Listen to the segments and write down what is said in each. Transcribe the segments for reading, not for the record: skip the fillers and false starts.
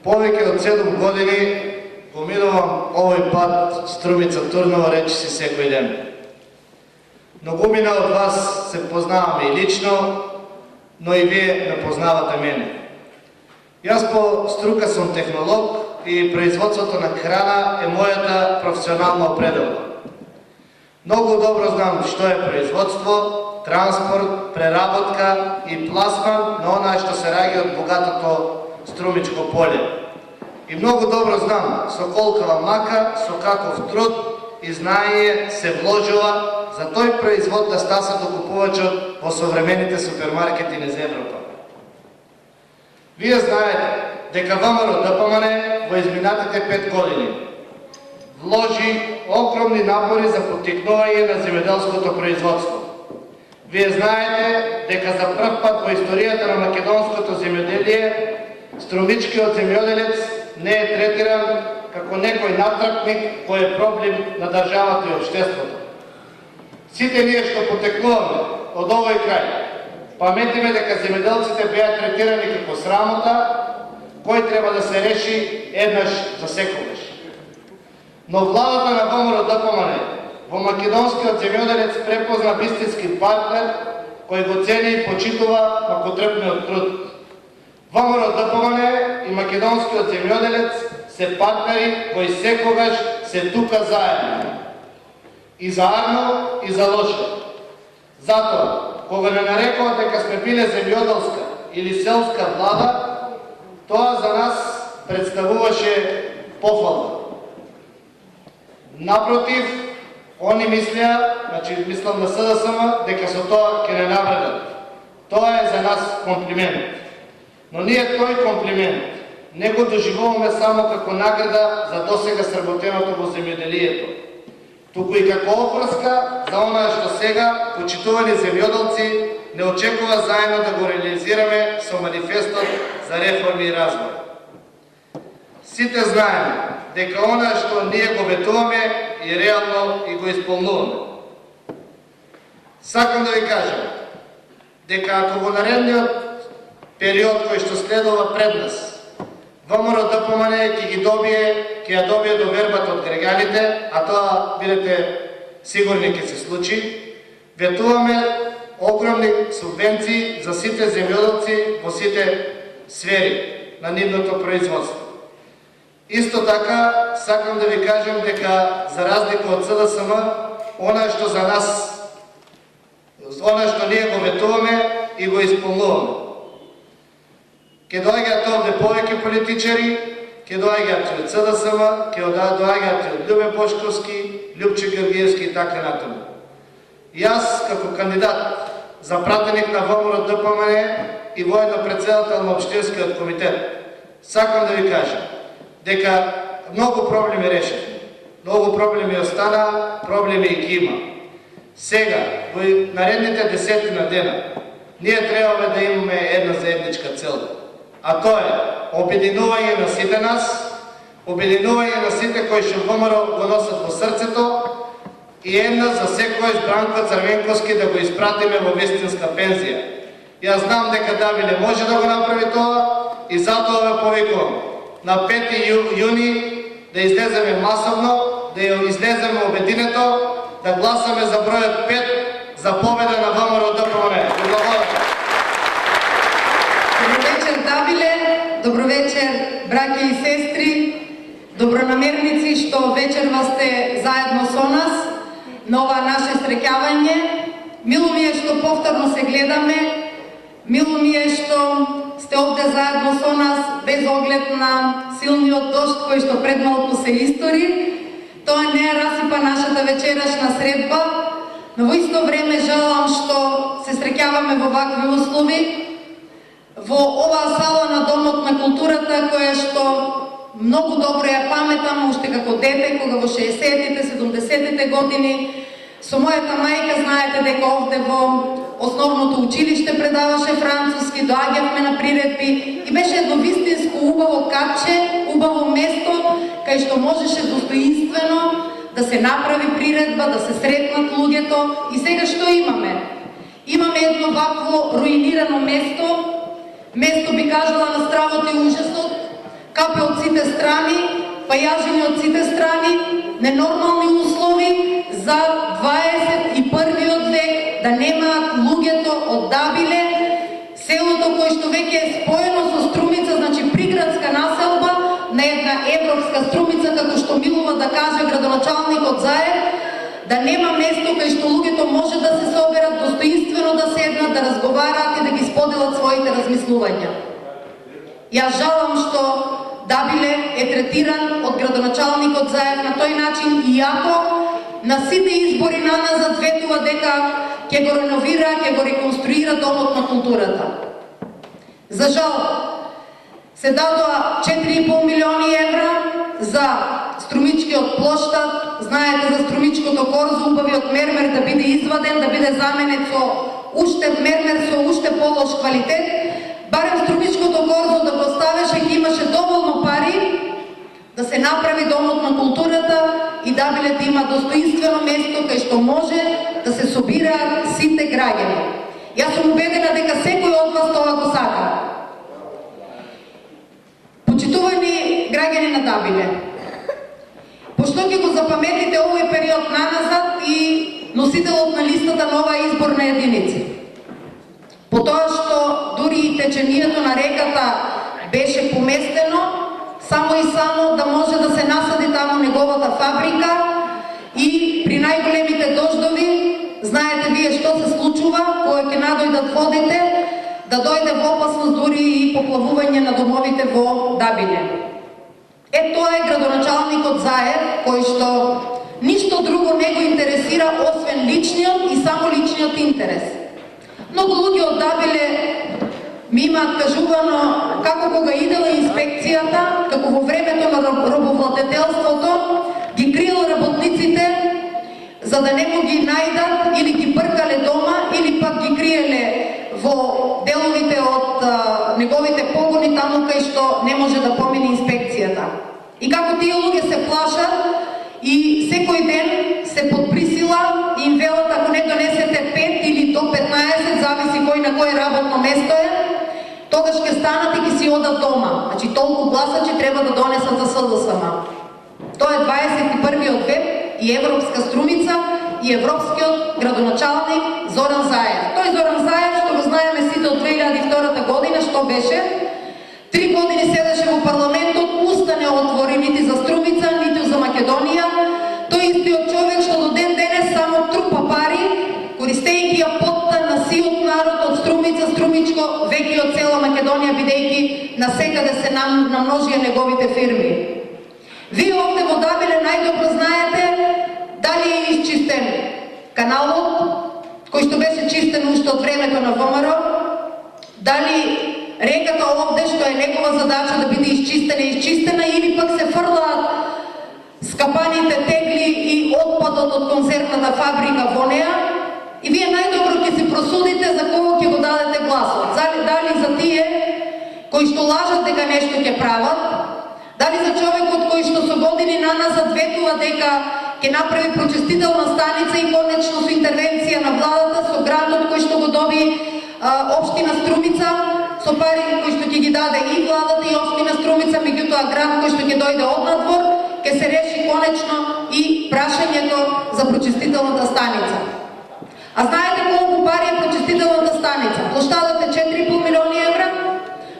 Повеќе од 7 години го минувам овој пат Струмица-Турново речиси секој ден. Многумина од вас се познаваме и лично, но и вие ме познавате мене. Јас по струка сум технолог и производството на храна е мојата професионална определба. Многу добро знам што е производство, транспорт, преработка и пласман на онаа што се раѓа од богатото Струмичко поле. И многу добро знам со колкава мака, со каков труд и знаење се вложува за тој производ да стаса докупувачот во современите супермаркети низ Европа. Вие знаете дека ВМРО-ДПМН во изминатите 5 години вложи огромни напори за поттикнување на земјоделското производство. Вие знаете дека за прв пат во историјата на македонското земјоделие струмичкиот земјоделец не е третиран како некој натрапник кој е проблем на државата и општеството. Сите ние што потекнуваме од овој крај, паметиме дека земјоделците беа третирани како срамота, кој треба да се реши еднаш за секогаш. Но владата на ВМРО-ДПМН во македонскиот земјоделец препозна вистински партнер кој го цени и почитува макотрпниот труд. ВМРО-ДПМН и македонскиот земјоделец се партнери кои секогаш се тука заедно. И за арно, и за лошо. Затоа, кога не нарекува дека сме биле земјоделска или селска влада, тоа за нас представуваше пофалба. Напротив, они мислеа, значи мислам на СДСМ, дека со тоа ќе не навредат. Тоа е за нас комплимент. Но ние тој комплимент не го доживуваме само како награда за досега сработеното во земјоделието, туку и како опрска за онаа што сега почитувани земјоделци не очекува заедно да го реализираме со манифестот за реформи и развој. Сите знаеме дека онаа што ние го ветуваме и реално и го исполнуваме. Сакам да ви кажам дека ако во наредниот период кој што следува пред нас, ВМРО-ДПМН ќе ја добие довербата од граѓаните, а тоа, бидете сигурни, ќе се случи, ветуваме огромни субвенции за сите земјоделци во сите сфери на нивното производство. Исто така, сакам да ви кажам дека, за разлика од СДСМ, она што за нас, она што ние го ветуваме и го исполнуваме. Ке доаѓаат овде повеќе политичари, ке доаѓаат и од СДСМ, ке доаѓаат и од Љубе Бошковски, Љупче Георгиевски и така натаму. Јас, како кандидат за пратеник на ВМРО-ДПМН и воедно председател на Општинскиот комитет, сакам да ви кажам дека многу проблеми решивме, многу проблеми остана, проблеми и ги има. Сега, во наредните 10 дена, ние требаме да имаме една заедничка цел. А тоа е обединување на сите нас, обединување на сите кои што ВМРО го носат во срцето и една за секојаш Бранко Црвенковски да го испратиме во вистинска пензија. Јас знам дека Дави не може да го направи тоа и затоа ве повикувам на 5 јуни да излеземе масовно, да ја излеземе обединето, да гласаме за бројот 5 за победа на ВМРО-ДПМН. Благодарам. Добро вечер, Давиле, добро вечер, браќа и сестри, добронамерници што вечерва сте заедно со нас на ова наше среќавање. Мило ми е што повторно се гледаме, мило ми е што сте овде заедно со нас без оглед на силниот дожд кој што пред малку се истори. Тоа не е расипа нашата вечерашна средба, но во исто време желам што се среќаваме во вакви услови, во оваа сала на Домот на културата, која што многу добро ја паметам уште како дете, кога во 60-тите, 70-тите години со мојата мајка, знаете дека овде во основното училиште предаваше француски, доаѓавме на приредби и беше едно вистинско убаво капче, убаво место кај што можеше достоинствено да се направи приредба, да се сретнат луѓето. И сега што имаме? Имаме едно вакво руинирано место, место би кажала на стравот и ужасот, капе од сите страни, пајажини од сите страни, ненормални услови за 21. век, да немаат луѓето од Дабиле, селото кој што веќе е споено со Струмица, значи приградска населба на една европска Струмица, како што милува да каже градоначалникот Заев, да нема место кај што луѓето може да се соберат, достоинствено да седнат, да разговараат и да ги споделат своите размислувања. Јас жалам што Дабиле е третиран од градоначалникот Заев на тој начин, иако на сите избори наназад ветува дека ќе го реновира, ќе го реконструира Домот на културата. За жал, се дадоа 4,5 милиони евра за Струмичкиот плоштад, знаете за Струмичкото корзо, убавиот мермер да биде изваден, да биде заменет со уште мермер со уште полош квалитет, барем Струмичкото корзо да го ставеше, ќе имаше доволно пари да се направи Домот на културата и Дабиле да има достоинствено место кај што може да се собираат сите граѓани. Јас сум убедена дека секој од вас тоа го сака. Почитувани граѓани на Дабиле, пошто ќе го запаметите овој период наназад и носителот на листата Нова изборна единица, по тоа што дури и течението на реката беше поместено, само и само да може да се насади таму неговата фабрика и при најголемите дождови, знаете вие што се случува, кога ќе надојдат водите, да дојде во опасност дури и поплавување на домовите во Дабиле. Тоа е градоначалникот Заев, кој што ништо друго не го интересира освен личниот и само личниот интерес. Многу луѓе од Дабиле ми имаат кажувано како кога идела инспекцијата, како во времето на робовладетелството, ги криела работниците за да не му ги најдат или ги бркале дома, или пак ги криеле во деловите од неговите погони, таму кај што не може да помине инспекцијата. И како тие луѓе се плашат и секој ден се под присила и им велат ако не донесете 5 или до 15, зависи кој на кој работно место е, тогаш ќе станат и ќе си одат дома. Значи толку гласачи треба да донесат за СДСМ. Тоа е 21. век и европска Струмица и европскиот градоначалник Зоран Заев. Тој Зоран Заев, што го знаеме сите од 2002 година, што беше 3 години седеше во парламентот, уста не отвори нити за Струмица, нити за Македонија. Тој истиот човек што до ден денес само трупа пари, користејќи ја потта на сиот народ од Струмица, Струмичко, веќе од цела Македонија, бидејќи насекаде се намножија неговите фирми. Вие овде во Дабиле најдобро знаете дали е изчистен каналот, кој што беше чистен уште од времето на ВМРО, дали реката овде, што е негова задача да биде изчистена, или пак се фрлаат скапаните тегли и отпадот од концертната фабрика во неа, и вие најдобро ќе си просудите за кого ќе го дадете гласот. Дали за тие кои што лажат дека нешто ќе прават, дали за човекот кој што со години наназад ветува дека ќе направи прочистителна станица и конечно со интервенција на владата, со грантот кој што го доби општина Струмица, со пари кои што ќе ги даде и владата и општина Струмица, меѓутоа грант кој што ќе дојде од надвор, ќе се реши конечно и прашањето за прочистителната станица. А знаете колку пари е прочистителната станица? Плоштадот е 4,5 милиони евра,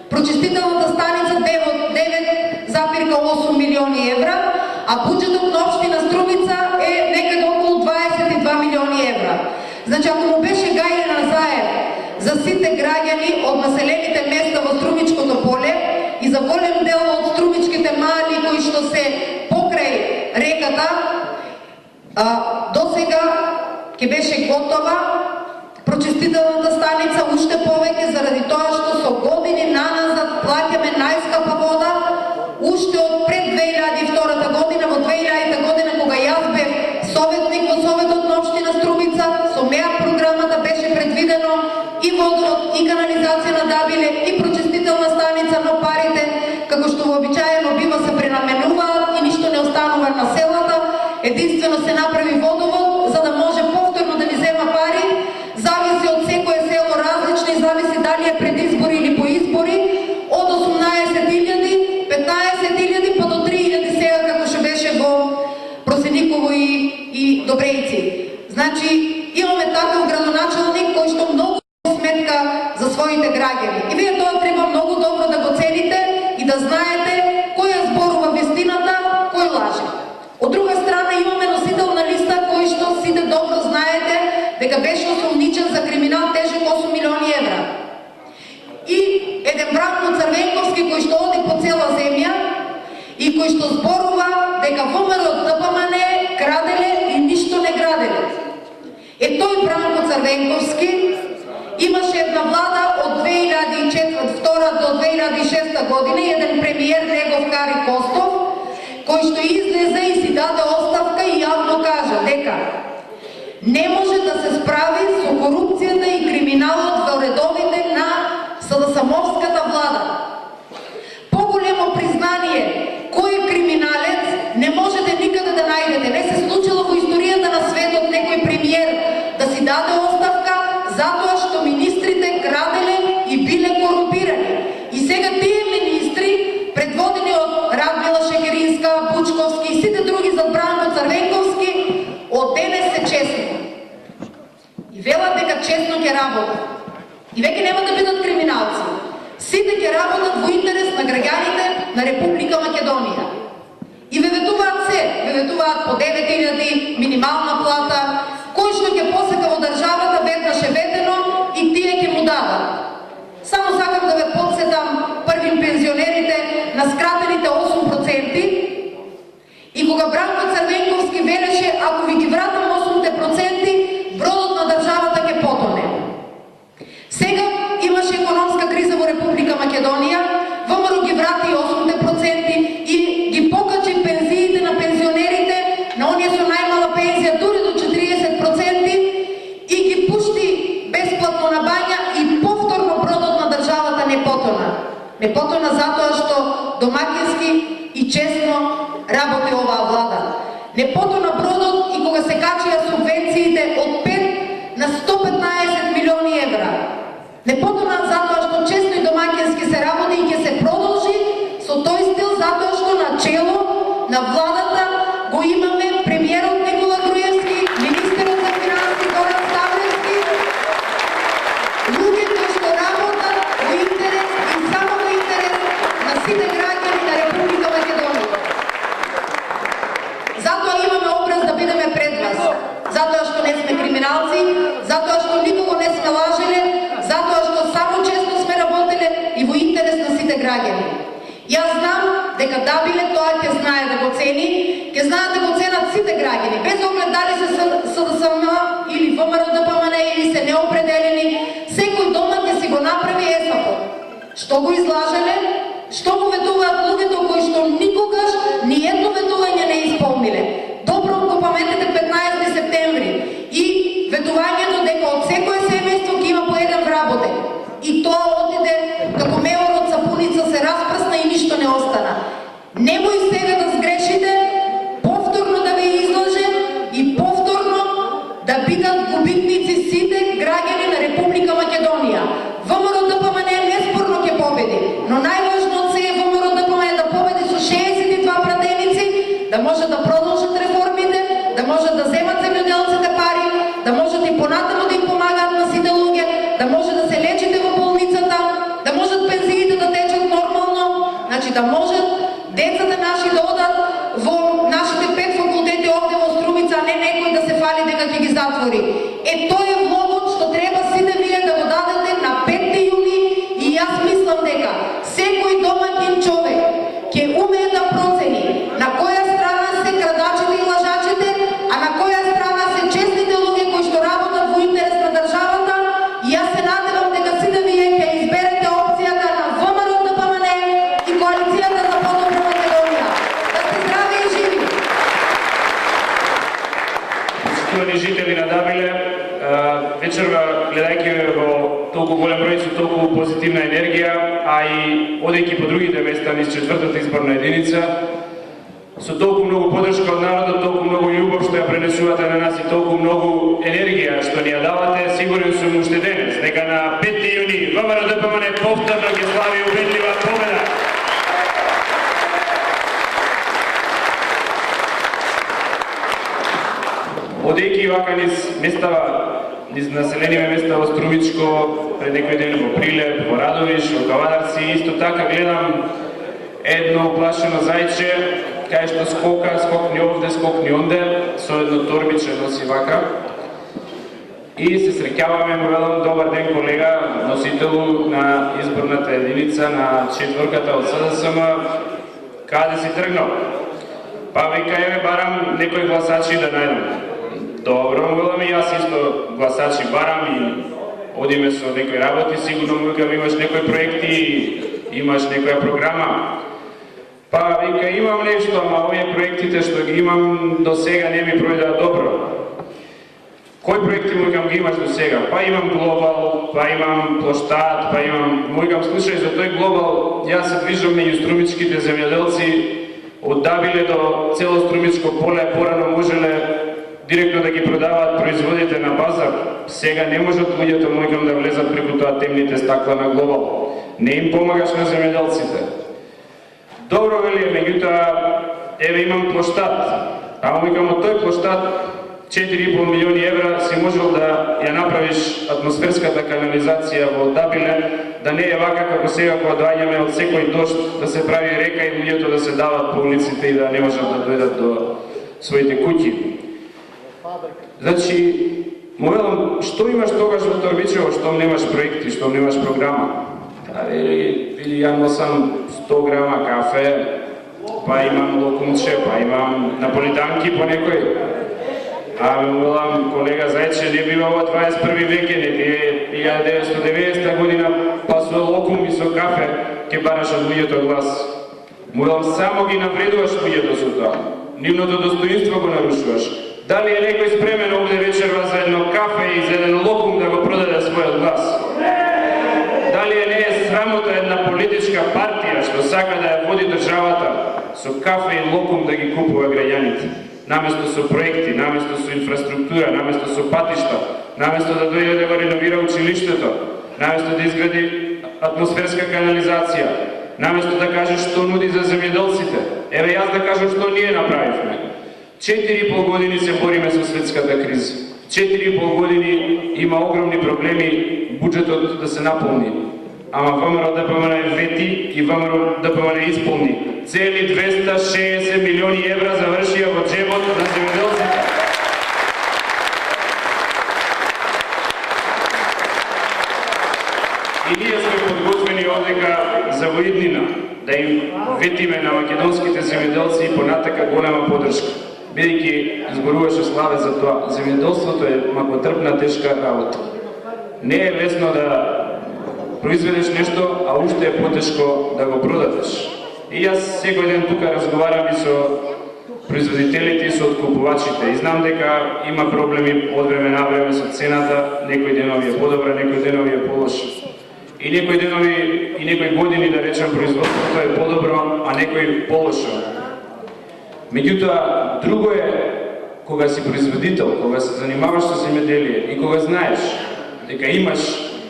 прочистителната станица 9,8 милиони евра, а буџетот на општина Струмица е некаде околу 22 милиони евра. Значи, ако му беше гајле на Заев за сите граѓани од населените места во Струмичкото поле и за голем дел од струмичките мали кои што се покрај реката, до сега ќе беше готова прочистителната станица, уште повеќе заради тоа што со години наназад плаќаме најскапа вода, уште од пред 2002 година, во 2000 година кога јас бев советник во Советот на општина Струмица, со меа програмата беше предвидено и водород, и канализација на Дабиле, и прочистителна станица, но парите, како што вообичаено бива, се пренаменуваат и ништо не останува на селата. Единствено се направи водовод, за да може повторно да ни зема пари. Зависи од секое село различно и зависи дали е пред избори или по избори. Од 18.000, 15 беше осумничен за криминал тежок 8 милиони евра. И еден Бранко Црвенковски кој што оди по цела земја и кој што зборува дека ВМРО ДПМН краделе и ништо не граделе. Тој Бранко Црвенковски имаше една влада од 2002 до 2006 година и еден премиер негов Кари Костов, кој што излезе и си даде оставка и јавно кажа дека не може да се справи со корупцијата и криминалот во редовите на СДСМовската влада. Поголемо признание кој криминалец не можете никаде да најдете. Не се случило во историјата на светот некој премиер да си даде оставка затоа што министрите краделе и биле корумпирани. И сега тие министри, предводени од Радмила Шекеринска, Бучковски и сите други за Бранко Црвенковски, од денес се честни. И велат дека честно ќе работат. И веќе нема да бидат криминалци. Сите ќе работат во интерес на граѓаните на Република Македонија. И ве ветуваат се, ве ветуваат по 9.000 минимална плата, кој што ќе посека во државата веднаш е ветено и тие ќе му дадат. Само сакам да ве подсетам првим пензионерите на скратените 8%. И кога Бранко Црвенковски велеше, ако ви ги вратам 8%, бродот на државата ќе потоне. Сега имаше економска криза во Република Македонија, ВМРО ги врати 8% и ги покачи пензиите на пензионерите, на оние со најмала пензија дури до 40% и ги пушти бесплатно на бања и повторно бродот на државата не потона. Не потона затоа што домакински и честно работи оваа влада. Не потона бродот и кога се качија субвенциите од 5 на 115 милиони евра. Не потона затоа што честно и домакински се работи и ќе се продолжи со тој стил затоа што на чело на владата го имаме премиерот Никола Груевски, министерот за финанси Горан Ставлевски, луѓе кои што работат во интерес и само во интерес на сите граѓани на Република Македонија. Затоа имаме образ да бидеме пред вас, затоа што не сме криминалци, затоа што никого не сме лажеле, затоа што само честно сме работеле и во интерес на сите граѓани. Јас знам дека Дабиле тоа ќе знае да го цени, ќе знаат да го ценат сите граѓани, без оглед дали се СДСМ или ВМРО ДПМН или се неопределени, секој дома ќе си го направи ЕСАП-от. Што го излажеле, што му ветуваат луѓето кои што никогаш ни едно ветување не исполниле. Добро го паметете 15 септември и ветувањето дека од секое семејство ќе има по еден вработен. И тоа отиде како меор од сапуница, се распрсна и ништо не остана. Немој сега да сгрешите, повторно да ве излаже и повторно да бидат губитници сите граѓани на Република Македонија. ВМРО ДПМН неспорно ќе победи, но најважно од се е ВМРО ДПМН да победи со 62 пратеници, да може да продолжат реформите, да може да земат земјоделците пари, да можат и понатаму да им помагаат на сите луѓе, да може да се лечите во болницата, да можат пензиите да течат нормално, значи да можат децата наши да одат во нашите 5 факултети овде во Струмица, а не некој да се фали дека ќе ги затвори. Тоа е влогот што треба сите вие да го дадете на 5 јуни и јас мислам дека секој домаќин човек ќе умее да процени на која страна се крадачите и лажачите, а на која страна се честните луѓе кои што работат во интерес на државата. И јас се надевам дека сите вие ќе изберете опцијата на ВМРО ДПМН и коалицијата за подобра Македонија. Да сте здрави и живи! Почитувани жители на Дабиле, вечерва гледајќи во толку голем број со толку позитивна енергија, а и одејќи по другите места низ 4-та изборна единица, со толку многу поддршка од народот, толку многу љубов што ја пренесувате на нас и толку многу енергија што ни ја давате, сигурен сум уште денес дека на 5 јуни ВМРО ДПМН повторно ќе слави убедлива победа. Одејќи вака низ местава, низ населениве места во Струмичко, пред некој ден во Прилеп, во Радовиш, во Кавадарци, исто така гледам едно уплашено зајче, кај што скокни овде, скокни онде, со едно торбиче носи вака. И се среќаваме, му велам, добар ден колега, носител на изборната единица на четврката од СДСМ, каде си тргнал? Па вика, еве барам некои гласачи да најдам. Добро, му велам, и јас исто гласачи барам и одиме со некои работи, сигурно му викам, имаш некои проекти, имаш некоја програма. Па вика, имам нешто, ама овие проектите што ги имам до сега не ми пројдаа добро. Кои проекти му викам ги имаш до сега? Па имам Глобал, па имам Площад, па имам... Му викам, слушај, за тој Глобал, јас се движам меѓу струмичките земјоделци, од Дабиле до цело Струмичко поле, порано можеле директно да ги продаваат производите на базар. Сега не можат луѓето, му викам, да влезат преку тоа темните стакла на Глобал. Не им помагаш на земјоделците. Добро, вели, меѓутоа, еве имам Площад, а му викам, од тој Площад 4,5 милиони евра си можел да ја направиш атмосферската канализација во Дабиле, да не е вака како сега кога доаѓаме од секој дожд да се прави река и луѓето да се дават по улиците и да не можат да дојдат до своите куќи. Значи, му велам, што имаш тогаш во Торбичево, штом немаш проекти, штом немаш програма? А вели, ја носам 100 грама кафе, па имам локумче, па имам наполитанки по некој. А му велам, колега Зајче, не бива во 21 веке, не тие 1990 година, па со локум и со кафе ќе бараш од луѓето глас. Му велам, само ги навредуваш луѓето со тоа. Нивното достоинство го нарушуваш. Дали е некој спремен овде вечерва за едно кафе и за еден локум да го продаде својот глас? Дали не е срамота една политичка партија што сака да ја води државата со кафе и локум да ги купува граѓаните? Наместо со проекти, наместо со инфраструктура, наместо со патишта, наместо да дојде да го реновира училиштето, наместо да изгради атмосферска канализација, наместо да каже што нуди за земјоделците. Еве јас да кажам што ние направивме. 4,5 години се бориме со светската криза. 4,5 години има огромни проблеми буџетот да се наполни. Ама ВМРО ДПМН вети и ВМРО ДПМН исполни. Цели 260 милиони евра завршија во джебот на земјоделците. И ние сме подготвени овдека за воиднина, да им ветиме на македонските земјоделци и понатака голема подршка. Бидејќи зборуваше Славе за тоа, земјоделството е макотрпна тешка работа. Не е лесно да произведеш нешто, а уште е потешко да го продадеш. И јас секој ден тука разговарам и со производителите и со откупувачите. И знам дека има проблеми од време на време со цената, некои денови е подобра, некои денови е полоша. И некои денови и некои години, да речем, производството е подобро, а некои полошо. Меѓутоа, друго е кога си производител, кога се занимаваш со земјоделие и кога знаеш дека имаш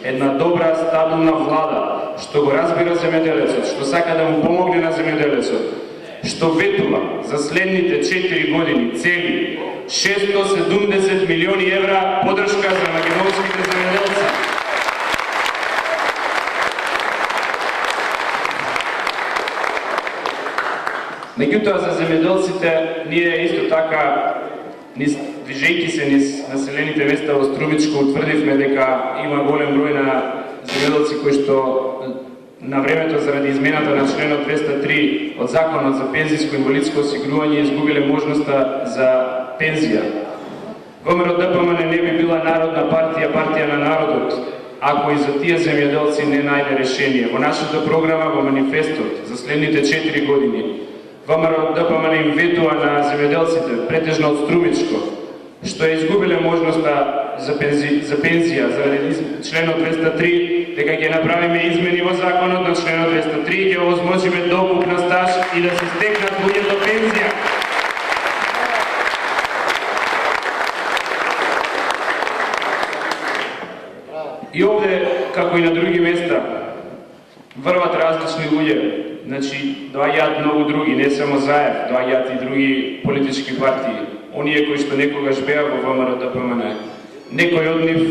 една добра, стабилна влада, што го разбира земјоделецот, што сака да му помогне на земјоделецот, што ветува за следните 4 години цели 670 милиони евра подршка за македонските земјоделци. Меѓутоа, за земјоделците, ние исто така, движејќи се низ населените места во Струмичко, утврдивме дека има голем број на земјоделци кои што на времето заради измената на членот 203 од Законот за пензиско и инвалидско осигурување изгубиле можноста за пензија. ВМРО ДПМН не би била народна партија, партија на народот, ако и за тие земјоделци не најде решение. Во нашата програма, во манифестот за следните 4 години, ВМРО ДПМН им ветува на земјоделците, претежно од Струмичко, што е изгубиле можноста за пензија заради членот 203, дека ќе направиме измени во законот на членот 203 и ќе овозможиме докуп на стаж и да се стекнат луѓето пензија. И овде, како и на други места, врват различни луѓе. Значи, доаѓаат многу други, не само Заев, доаѓаат и други политички партии. Оние кои што некогаш беа во ВМРО ДПМН. Некои од нив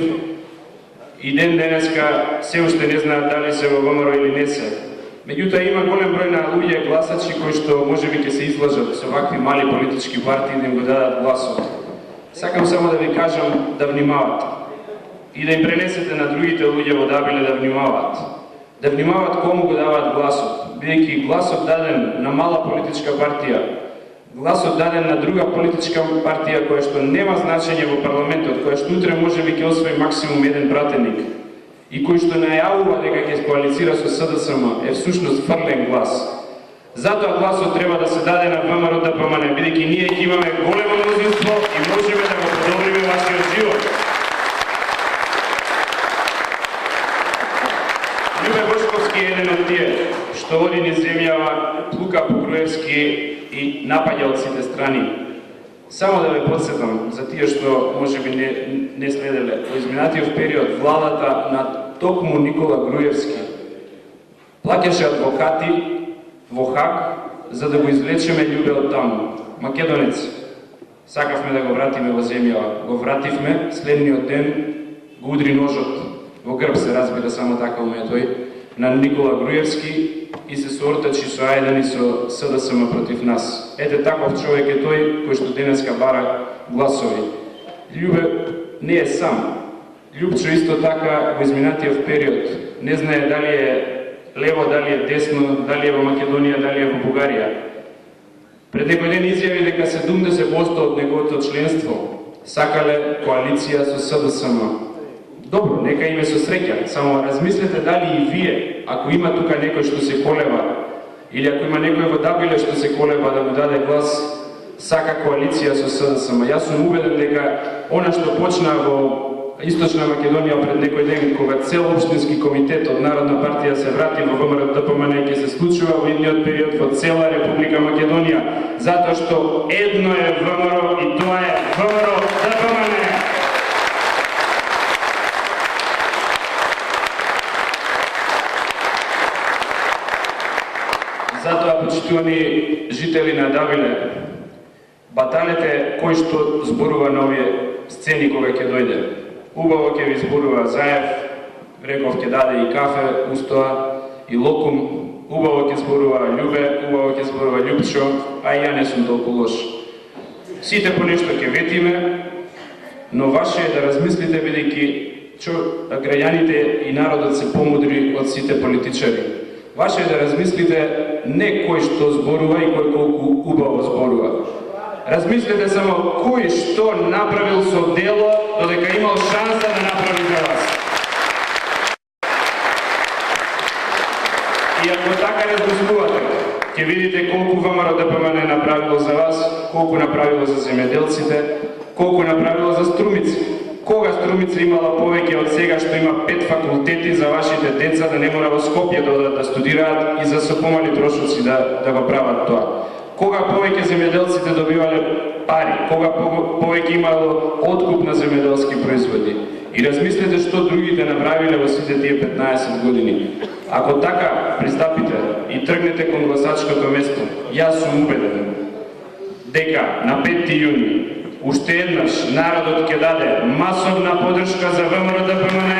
и ден денеска се уште не знаат дали се во ВМРО или не се. Меѓутоа има голем број на луѓе гласачи кои што можеби ќе се излажат со вакви мали политички партии да им го дадат гласот. Сакам само да ви кажам да внимавате. и да им пренесете на другите луѓе во Дабиле да внимаваат. Да внимаваат кому го даваат гласот, бидејќи гласот даден на мала политичка партија, гласот даден на друга политичка партија која што нема значење во парламентот, која што утре можеби ќе освои максимум еден пратеник и кој што најавува дека ќе коалицира со СДСМ е всушност фрлен глас. Затоа гласот треба да се даде на ВМРО ДПМН, бидејќи ние ќе имаме големо мнозинство и можеме да го подобриме вашиот живот. Љубе Бошковски е еден од тие што води низ земјава, плука по Груевски и напаѓа од сите страни. Само да ве подсетам за тие што можеби не следеле. Во изминатиот период владата на токму Никола Груевски плаќаше адвокати во Хаг за да го извлечеме Љубе од таму. Македонец. Сакавме да го вратиме во земјава. Го вративме, следниот ден го удри ножот во грб, се разбира, само така уме тој, на Никола Груевски и се соортачи со Ајдан и со СДСМ против нас. Ете таков човек е тој кој што денеска бара гласови. Љубе не е сам. Љупчо исто така во изминатиот период не знае дали е лево, дали е десно, дали е во Македонија, дали е во Бугарија. Пред некој ден изјави дека 70% од неговото членство сакале коалиција со СДСМ. Добро, нека име со среќа, само размислете дали и вие, ако има тука некој што се колеба, или ако има некој во Дабиле што се колеба да му даде глас, сака коалиција со СДСМ. Јас сум убеден дека она што почна во Источна Македонија пред некој ден, кога цел општински комитет од Народна партија се врати во ВМРО ДПМН, ќе се случува во идниот период во цела Република Македонија, затоа што едно е ВМРО и тоа е ВМРО ДПМН. Затоа, почитувани жители на Дабиле, баталете кој што зборува на овие сцени кога ќе дојде. Убаво ќе ви зборува Заев, реков ќе даде и кафе, устоа, и локум, убаво ќе зборува Љубе, убаво ќе зборува Љупчо, а и ја не сум толку лош. Сите по нешто ќе ветиме, но ваше е да размислите, бидејќи граѓаните и народот се помудри од сите политичари. Ваше е да размислите не кој што зборува и кој колку убаво зборува. Размислете само кој што направил со дело, додека имал шанса да направи за вас. И ако така размислувате, ќе видите колку ВМРО ДПМН направило за вас, колку направило за земјоделците, колку направило за Струмица. Кога Струмица имала повеќе од сега што има 5 факултети за вашите деца да не мора во Скопје да одат да студираат и за со помали трошоци да го прават тоа. Кога повеќе земјоделците добивале пари, кога повеќе имало откуп на земјоделски производи. И размислете што другите направиле во сите тие 15 години. Ако така пристапите и тргнете кон гласачкото место, јас сум убеден дека на 5 јуни уште еднаш народот ќе даде масовна поддршка за ВМРО ДПМН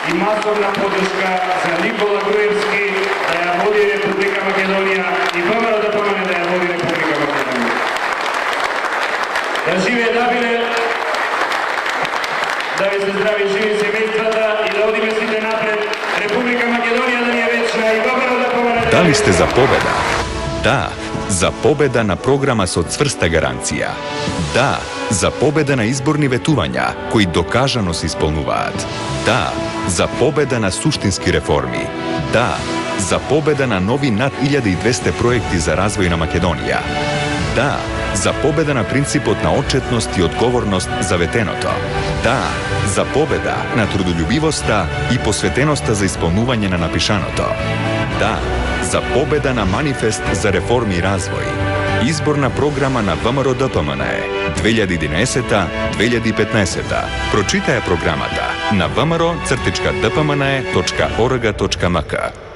и масовна поддршка за Никола Груевски да ја води Република Македонија и ВМРО ДПМН да ја води Република Македонија. Да живее Дабиле, да ви се здрави живи семејствата и да одиме сите напред. Република Македонија да ни е вечна и ВМРО ДПМН. Дали сте за победа? Да, за победа на програма со цврста гаранција. Да, за победа на изборни ветувања кои докажано се исполнуваат. Да, за победа на суштински реформи. Да, за победа на нови над 1200 проекти за развој на Македонија. Да, за победа на принципот на отчетност и одговорност за ветеното. Да, за победа на трудолюбивоста и посветеноста за исполнување на напишаното. Да, за победа на манифест за реформи и развој. Изборна програма на ВМРО ДПМН 2011-2015. Прочитај програмата на vmro.dpmn.org.mk.